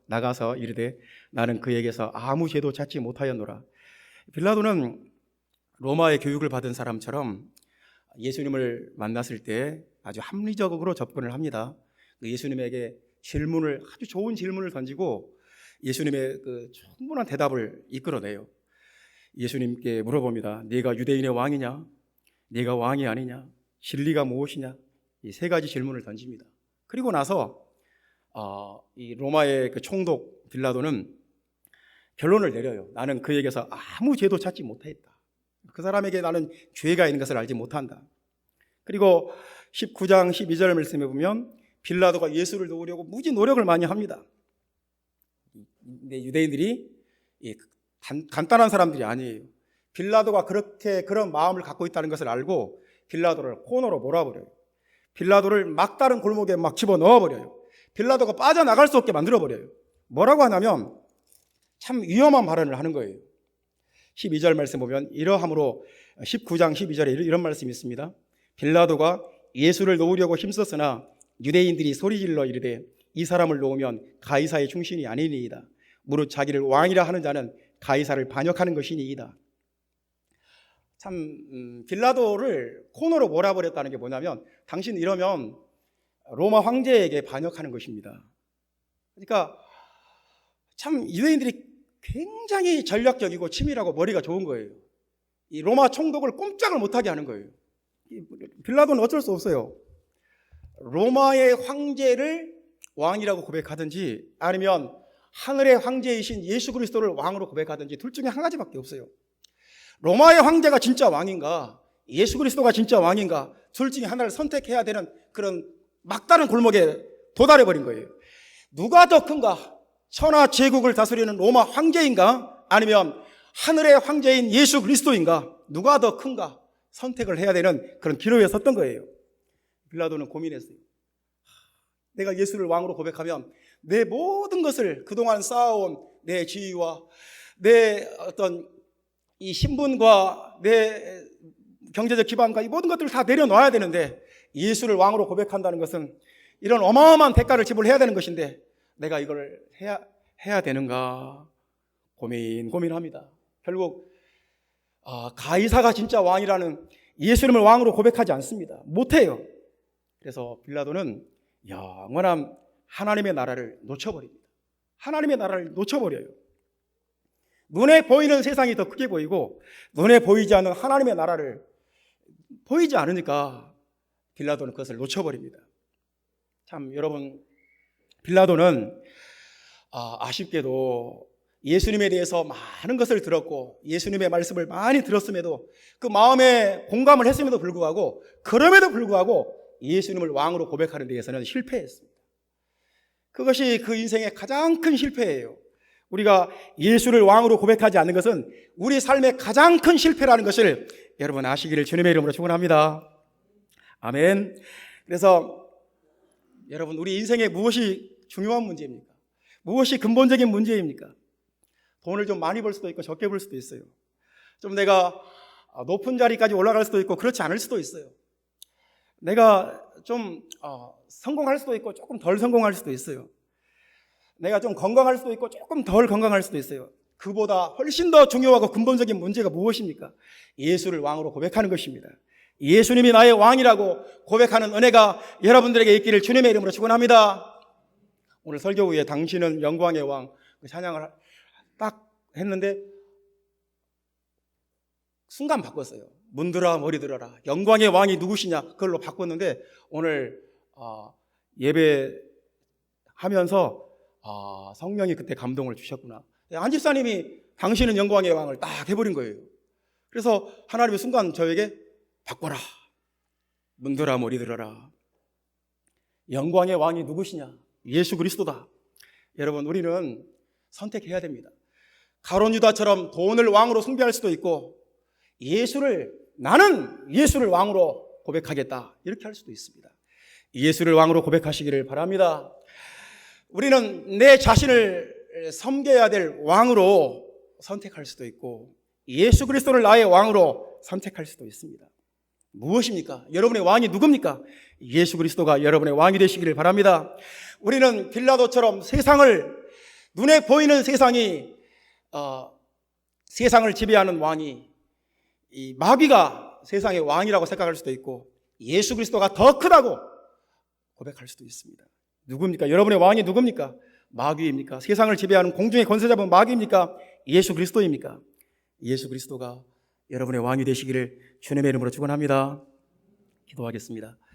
나가서 이르되 나는 그에게서 아무 죄도 찾지 못하였노라. 빌라도는 로마의 교육을 받은 사람처럼 예수님을 만났을 때 아주 합리적으로 접근을 합니다. 예수님에게 아주 좋은 질문을 던지고 예수님의 그 충분한 대답을 이끌어내요. 예수님께 물어봅니다. 네가 유대인의 왕이냐? 네가 왕이 아니냐? 진리가 무엇이냐? 이 세 가지 질문을 던집니다. 그리고 나서 이 로마의 그 총독 빌라도는 결론을 내려요. 나는 그에게서 아무 죄도 찾지 못했다. 그 사람에게 나는 죄가 있는 것을 알지 못한다. 그리고 19장 12절 말씀에 보면 빌라도가 예수를 놓으려고 무지 노력을 많이 합니다. 근데 유대인들이 간단한 사람들이 아니에요. 빌라도가 그런 마음을 갖고 있다는 것을 알고 빌라도를 코너로 몰아버려요. 빌라도를 막다른 골목에 막 집어넣어버려요. 빌라도가 빠져나갈 수 없게 만들어버려요. 뭐라고 하냐면 참 위험한 발언을 하는 거예요. 12절 말씀 보면 이러함으로 19장 12절에 이런 말씀이 있습니다. 빌라도가 예수를 놓으려고 힘썼으나 유대인들이 소리질러 이르되 이 사람을 놓으면 가이사의 충신이 아니니이다. 무릇 자기를 왕이라 하는 자는 가이사를 반역하는 것이니이다. 참 빌라도를 코너로 몰아버렸다는 게 뭐냐면 당신 이러면 로마 황제에게 반역하는 것입니다. 그러니까 참 유대인들이 굉장히 전략적이고 치밀하고 머리가 좋은 거예요. 이 로마 총독을 꼼짝을 못하게 하는 거예요. 빌라도는 어쩔 수 없어요. 로마의 황제를 왕이라고 고백하든지 아니면 하늘의 황제이신 예수 그리스도를 왕으로 고백하든지 둘 중에 한 가지밖에 없어요. 로마의 황제가 진짜 왕인가, 예수 그리스도가 진짜 왕인가, 둘 중에 하나를 선택해야 되는 그런 막다른 골목에 도달해버린 거예요. 누가 더 큰가? 천하 제국을 다스리는 로마 황제인가? 아니면 하늘의 황제인 예수 그리스도인가? 누가 더 큰가? 선택을 해야 되는 그런 기로에 섰던 거예요. 빌라도는 고민했어요. 내가 예수를 왕으로 고백하면 내 모든 것을 그동안 쌓아온 내 지위와 내 어떤 이 신분과 내 경제적 기반과 이 모든 것들을 다 내려놔야 되는데 예수를 왕으로 고백한다는 것은 이런 어마어마한 대가를 지불해야 되는 것인데 내가 이걸 해야 되는가 고민합니다. 결국 가이사가 진짜 왕이라는 예수님을 왕으로 고백하지 않습니다. 못해요. 그래서 빌라도는 영원한 하나님의 나라를 놓쳐버립니다. 하나님의 나라를 놓쳐버려요. 눈에 보이는 세상이 더 크게 보이고 눈에 보이지 않는 하나님의 나라를 보이지 않으니까 빌라도는 그것을 놓쳐버립니다. 참 여러분, 빌라도는 아쉽게도 예수님에 대해서 많은 것을 들었고 예수님의 말씀을 많이 들었음에도 그 마음에 공감을 했음에도 불구하고 그럼에도 불구하고 예수님을 왕으로 고백하는 데에서는 실패했습니다. 그것이 그 인생의 가장 큰 실패예요. 우리가 예수를 왕으로 고백하지 않는 것은 우리 삶의 가장 큰 실패라는 것을 여러분 아시기를 주님의 이름으로 축원합니다. 아멘. 그래서 여러분, 우리 인생에 무엇이 중요한 문제입니까? 무엇이 근본적인 문제입니까? 돈을 좀 많이 벌 수도 있고 적게 벌 수도 있어요. 좀 내가 높은 자리까지 올라갈 수도 있고 그렇지 않을 수도 있어요. 내가 좀 성공할 수도 있고 조금 덜 성공할 수도 있어요. 내가 좀 건강할 수도 있고 조금 덜 건강할 수도 있어요. 그보다 훨씬 더 중요하고 근본적인 문제가 무엇입니까? 예수를 왕으로 고백하는 것입니다. 예수님이 나의 왕이라고 고백하는 은혜가 여러분들에게 있기를 주님의 이름으로 축원합니다. 오늘 설교 후에 당신은 영광의 왕 그 찬양을 딱 했는데 순간 바꿨어요. 문들아 머리 들어라. 영광의 왕이 누구시냐? 그걸로 바꿨는데 오늘 예배하면서 성령이 그때 감동을 주셨구나. 한 집사님이 당신은 영광의 왕을 딱 해버린 거예요. 그래서 하나님이 순간 저에게 바꿔라. 문들아 머리 들어라. 영광의 왕이 누구시냐? 예수 그리스도다. 여러분, 우리는 선택해야 됩니다. 가룟 유다처럼 돈을 왕으로 숭배할 수도 있고, 나는 예수를 왕으로 고백하겠다, 이렇게 할 수도 있습니다. 예수를 왕으로 고백하시기를 바랍니다. 우리는 내 자신을 섬겨야 될 왕으로 선택할 수도 있고, 예수 그리스도를 나의 왕으로 선택할 수도 있습니다. 무엇입니까? 여러분의 왕이 누굽니까? 예수 그리스도가 여러분의 왕이 되시기를 바랍니다. 우리는 빌라도처럼 눈에 보이는 세상을 지배하는 왕이, 이 마귀가 세상의 왕이라고 생각할 수도 있고, 예수 그리스도가 더 크다고 고백할 수도 있습니다. 누굽니까? 여러분의 왕이 누굽니까? 마귀입니까? 세상을 지배하는 공중의 권세 잡은 마귀입니까? 예수 그리스도입니까? 예수 그리스도가 여러분의 왕이 되시기를 주님의 이름으로 축원합니다. 기도하겠습니다.